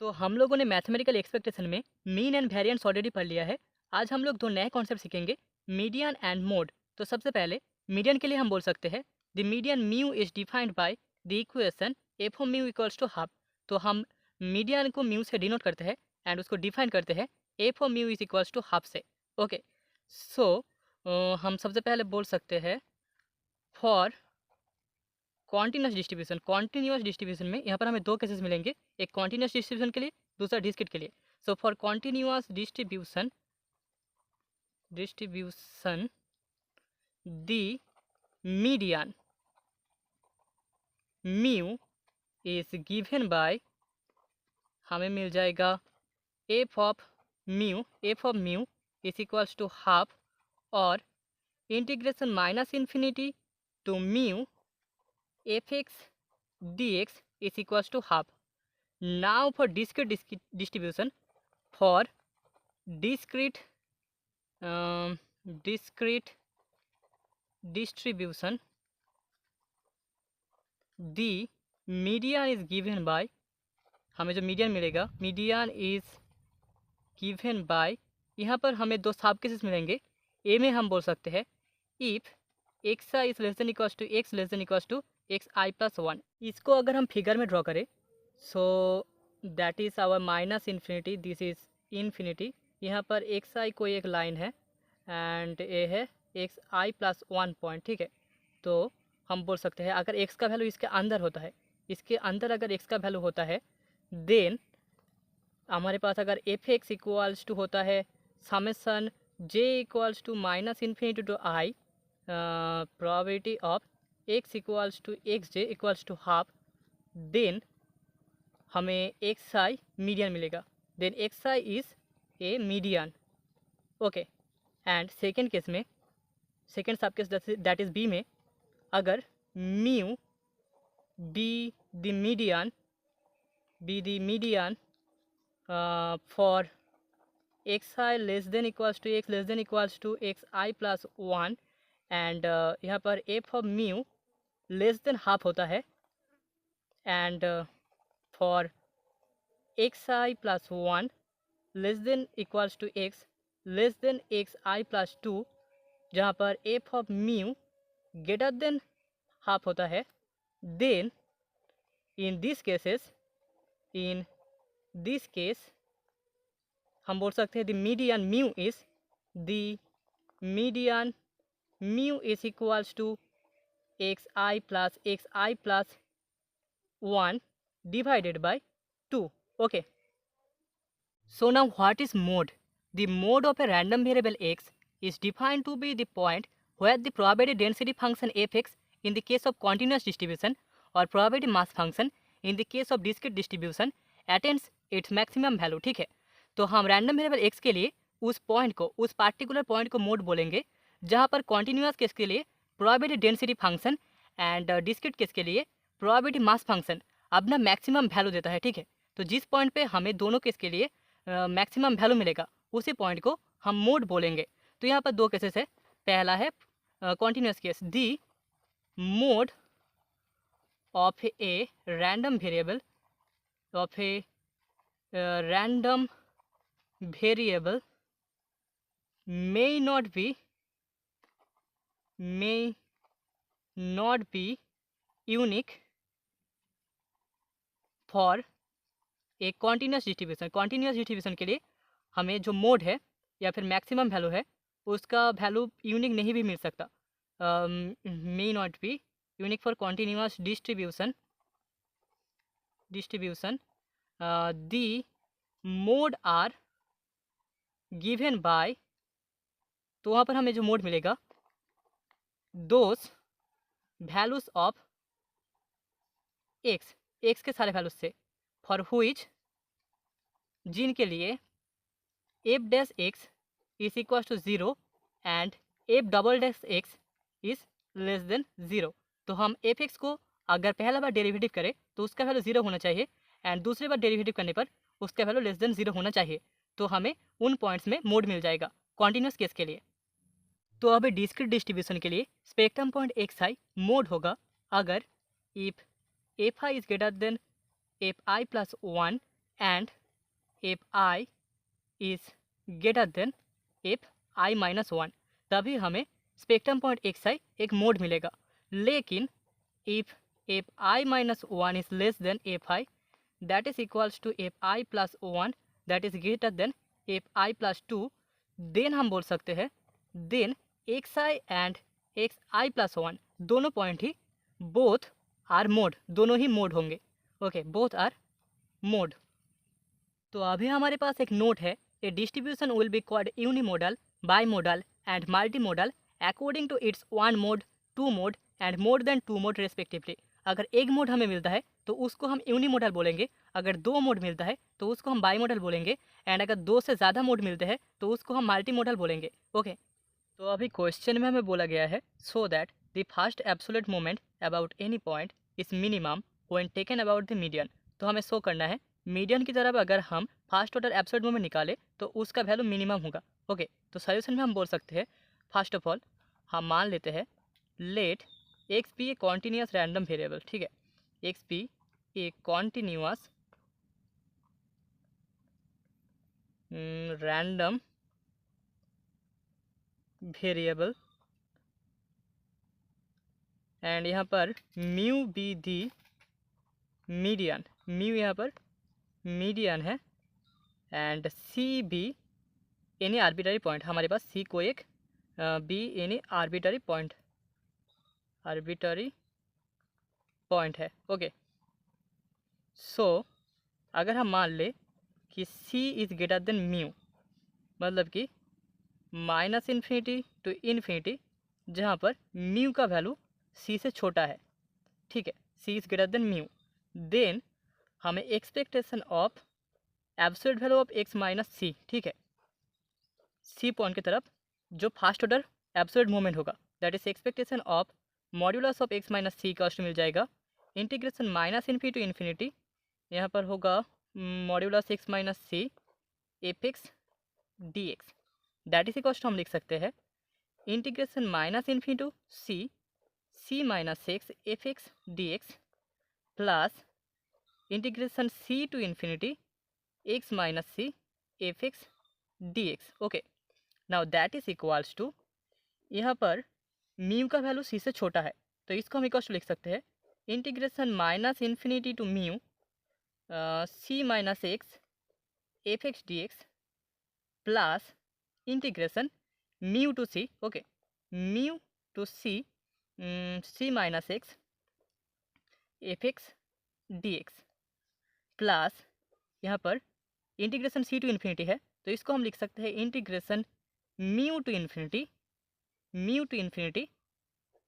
तो हम लोगों ने मैथमेटिकल एक्सपेक्टेशन में मीन एंड वेरिएंस ऑलरेडी पढ़ लिया है। आज हम लोग दो नए कॉन्सेप्ट सीखेंगे, मीडियन एंड मोड। तो सबसे पहले मीडियन के लिए हम बोल सकते हैं the median mu is defined by the equation F of mu equals to half. तो हम मीडियन को म्यू से डिनोट करते हैं एंड उसको डिफाइन करते हैं F of mu is equals to half से। ओके, सो हम सबसे पहले बोल सकते हैं फॉर कॉन्टिन्यूस डिस्ट्रीब्यूशन में यहाँ पर हमें दो केसेस मिलेंगे, एक कॉन्टिन्यूस डिस्ट्रीब्यूशन के लिए, दूसरा डिस्क्रीट के लिए। So for continuous distribution the median mu is given by, हमें मिल जाएगा F of mu is equals to half और integration minus infinity to mu F X D X is equals to half. Now for discrete distribution, for discrete distribution, the median is given by, हमें जो median मिलेगा median is given bye, यहाँ पर हमें दो सब cases मिलेंगे। ए में हम बोल सकते हैं if X I is less than equals to X I plus one. इसको अगर हम फिगर में ड्रॉ करें, so that is our minus infinity, this is infinity. यहाँ पर एक्स आई कोई एक लाइन है एंड ए है x I plus one point, ठीक है। तो हम बोल सकते हैं अगर एक्स का वैल्यू इसके अंदर होता है, इसके अंदर अगर एक्स का वैल्यू होता है, देन हमारे पास अगर एफ एक्स इक्वल्स टू होता है summation J equals to minus infinity to I, probability of X equals to X J equals to half, then हमें एक्स आई मीडियन मिलेगा, then X I is a median. Okay, and second case में, second sub case that is B में, अगर mu be the median for X I less than equals to X I plus one and यहाँ पर F of mu less then half होता है and for X I plus one less than equals to X less than X I plus two, जहाँ पर F of mu greater than half होता है, then in this case हम बोल सकते हैं the median mu is equals to X I plus one divided by 2. Okay, so now what is mode? The mode of a random variable x is defined to be the point where the probability density function fx in the case of continuous distribution or probability mass function in the case of discrete distribution attains its maximum value. ठीक है, तो हम random variable x के लिए उस point को, उस particular point को मोड बोलेंगे जहाँ पर कॉन्टिन्यूस केस के लिए probability density function and discrete case के लिए प्रोबेबिलिटी मास फंक्शन अपना मैक्सिमम वैल्यू देता है। ठीक है, तो जिस पॉइंट पे हमें दोनों केस के लिए मैक्सिमम वैल्यू मिलेगा उसी पॉइंट को हम मोड बोलेंगे। तो यहाँ पर दो केसेस है, पहला है continuous case, the mode of a random variable may not be unique for a continuous distribution के लिए हमें जो मोड है या फिर मैक्सिमम वैल्यू है उसका वैल्यू यूनिक नहीं भी मिल सकता। May not be unique for continuous distribution the mode are given by, तो वहाँ पर हमें जो मोड मिलेगा दोज वैल्यूज ऑफ एक्स के सारे वैल्यूज से, फॉर हुइच, जिनके लिए F dash X is equal to zero and F double dash X is less than zero. तो हम एफ एक्स को अगर पहला बार डेरिवेटिव करें तो उसका वैल्यू ज़ीरो होना चाहिए एंड दूसरी बार डेरिवेटिव करने पर उसका वैल्यू लेस देन ज़ीरो होना चाहिए। तो हमें उन पॉइंट्स में मोड मिल जाएगा कॉन्टिन्यूस केस के लिए। तो अभी डिस्क्रीट डिस्ट्रीब्यूशन के लिए स्पेक्ट्रम पॉइंट एक्स आई मोड होगा अगर if F I is greater than F I plus one and if I is greater then if I minus one, तभी हमें स्पेक्ट्रम पॉइंट एक्स आई एक मोड मिलेगा। लेकिन if I minus one is less than F I that is equals to F I plus one that is greater than F I plus two, then हम बोल सकते हैं then X I and X I plus one दोनों point ही both are mode, दोनों ही mode होंगे। Okay, both are mode. तो अभी हमारे पास एक नोट है, a distribution will be called unimodal, बाईमोडल and multimodal according to its one mode, two mode and more than two mode respectively. अगर एक मोड हमें मिलता है तो उसको हम यूनिमोडल बोलेंगे, अगर दो मोड मिलता है तो उसको हम बाईमोडल बोलेंगे, एंड अगर दो से ज़्यादा मोड मिलते हैं तो उसको हम मल्टीमोडल बोलेंगे। ओके, तो अभी क्वेश्चन में हमें बोला गया है so that the first absolute moment about any point is minimum when taken about the median. तो हमें शो करना है मीडियन की तरफ अगर हम फर्स्ट ऑर्डर एब्सोल्यूट मोमेंट निकाले तो उसका वैल्यू मिनिमम होगा। ओके, तो सोल्यूशन में हम बोल सकते हैं फर्स्ट ऑफ ऑल हम मान लेते हैं let X be a continuous random variable. ठीक है, X be a continuous random variable and यहाँ पर mu be the median, mu यहाँ पर मीडियन है and C be any arbitrary point, हमारे पास सी को एक बी एनी आर्बिटरी पॉइंट है। ओके, सो अगर हम मान ले कि C is greater than mu, मतलब कि माइनस इन्फिनिटी टू इन्फिनिटी, जहाँ पर म्यू का वैल्यू सी से छोटा है। ठीक है, C is greater than mu, then हमें expectation of absolute value of X minus C, ठीक है, सी पॉइंट की तरफ जो फर्स्ट ऑर्डर एब्सोल्यूट मोमेंट होगा that is expectation of modulus of X minus C cost मिल जाएगा integration minus infinity to infinity, यहाँ पर होगा modulus X minus C F X D X, that is cost हम लिख सकते हैं integration minus infinity to C minus X F X D X plus integration C to infinity X minus C F X D X. Okay, now that is equals to, यहाँ पर mu का value C से छोटा है तो इसको हम equals to लिख सकते हैं integration minus infinity to mu C minus X F X D X plus integration mu to C, okay, mu to C C minus X F X D X plus यहाँ पर integration C to infinity है तो इसको हम लिख सकते हैं integration mu to infinity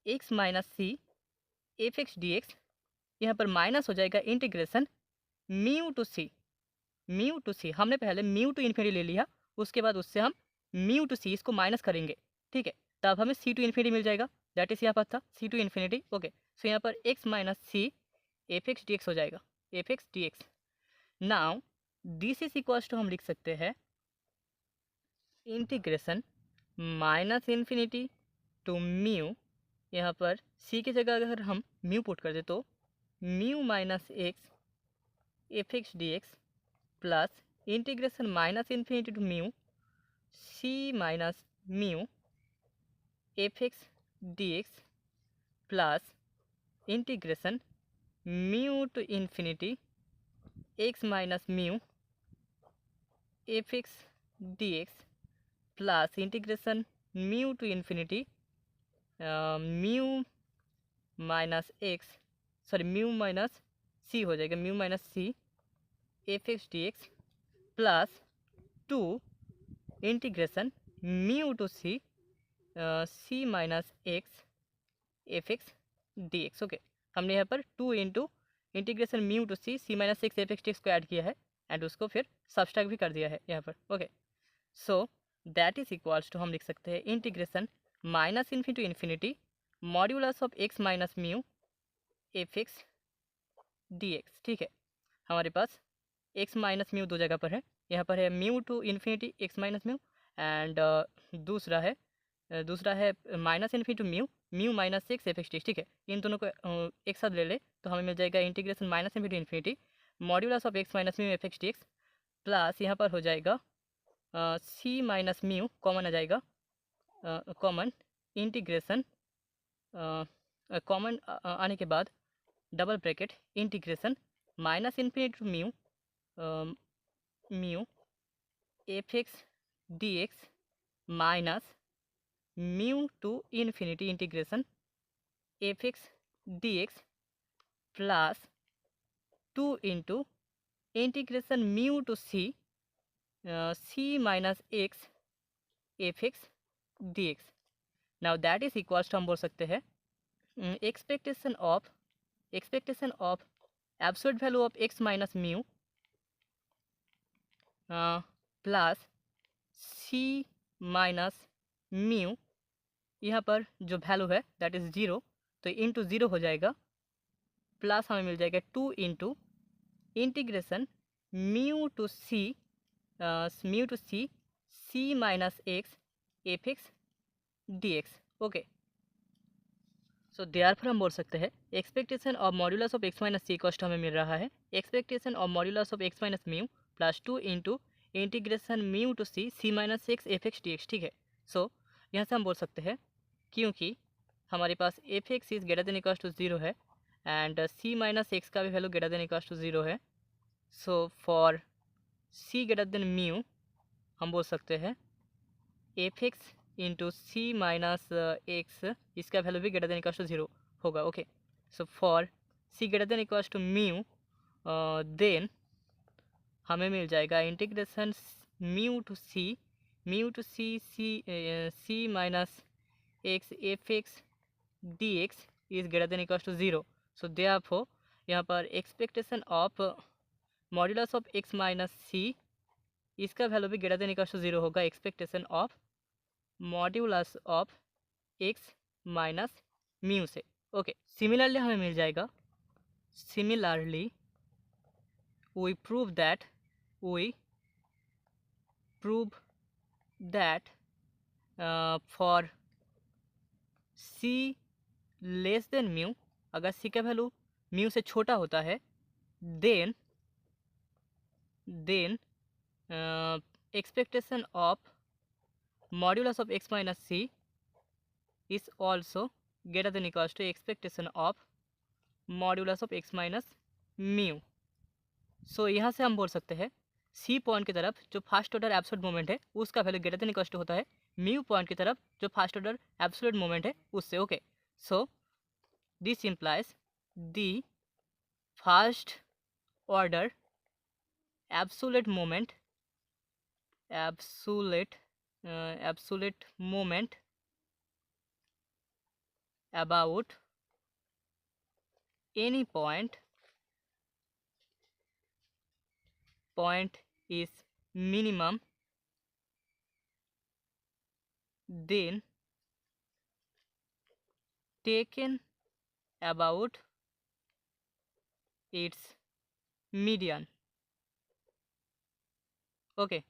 X minus C F X D X, यहाँ पर माइनस हो जाएगा इंटीग्रेशन म्यू टू सी, हमने पहले म्यू टू इन्फिनिटी ले लिया, उसके बाद उससे हम म्यू टू सी इसको माइनस करेंगे। ठीक है, तब हमें सी टू इन्फिनिटी मिल जाएगा, दैट इज यहाँ पर था C to infinity. Okay, so यहाँ पर X minus C F X D X हो जाएगा, F X D X. Now this is equals to हम लिख सकते हैं integration minus infinity to mu, यहाँ पर सी की जगह अगर हम म्यू पुट कर दे तो mu minus X F X D X plus integration minus infinity to mu C minus mu F X D X plus integration mu to infinity X minus mu F X D X plus integration mu to infinity mu minus X, sorry mu minus C हो जाएगा, mu minus C F X D X plus two integration mu to C minus X F X D X. Okay, हमने यहाँ पर two into integration mu to C minus X F X D X को add किया है and उसको फिर subtract भी कर दिया है यहाँ पर। Okay, so that is equals to हम लिख सकते हैं integration minus infinity to infinity modulus of X minus mu F X D X. ठीक है, हमारे पास एक्स माइनस म्यू दो जगह पर है, यहाँ पर है mu to infinity X minus mu and दूसरा है minus infinity to mu minus X F X D. ठीक है, इन दोनों को एक साथ ले ले तो हमें मिल जाएगा integration minus infinity to infinity modulus of X minus mu F X D X plus यहाँ पर हो जाएगा सी माइनस म्यू कॉमन आ जाएगा, कॉमन इंटीग्रेशन, कॉमन आने के बाद double bracket integration minus infinity to mu mu F X D X minus mu to infinity integration F X D X plus 2 into integration mu to C C minus X F X D X. Now that is equals to हम बोल सकते हैं expectation of absolute value of X minus mu plus C minus mu, यहाँ पर जो value है that is 0 तो into 0 हो जाएगा, प्लस हमें मिल जाएगा 2 into integration mu to C C minus X F X D X. Okay, so therefore हम बोल सकते हैं expectation of modulus of X minus C cost हमें मिल रहा है expectation of modulus of X minus mu plus 2 into integration mu to C minus X F X D X. ठीक है, सो यहाँ से हम बोल सकते हैं क्योंकि हमारे पास F X is greater than equals to 0 है एंड सी माइनस एक्स का भी value greater than equals to 0 है, so for C greater than mu हम बोल सकते हैं F X into C minus X, इसका वैल्यू भी ग्रेटर देन इक्वल्स टू 0 होगा। Okay, so for C greater than equals to mu then हमें मिल जाएगा integration mu to C C minus X F X D X is greater than equals to 0। So therefore यहाँ पर expectation of modulus of X minus C, इसका value भी greater than equals to 0 होगा expectation of modulus of X minus mu से। Okay, similarly हमें मिल जाएगा similarly we prove that for c less than mu, अगर c का वैल्यू म्यू से छोटा होता है then expectation of modulus of X minus C is also greater than equals to expectation of modulus of X minus mu. So यहाँ से हम बोल सकते हैं सी पॉइंट की तरफ जो फर्स्ट ऑर्डर एब्सोल्यूट मोमेंट है उसका value greater than equals to होता है म्यू पॉइंट की तरफ जो फर्स्ट ऑर्डर एब्सोल्यूट मोमेंट है उससे। Okay, so this implies the first order absolute moment about any point is minimum then taken about its median। Okay,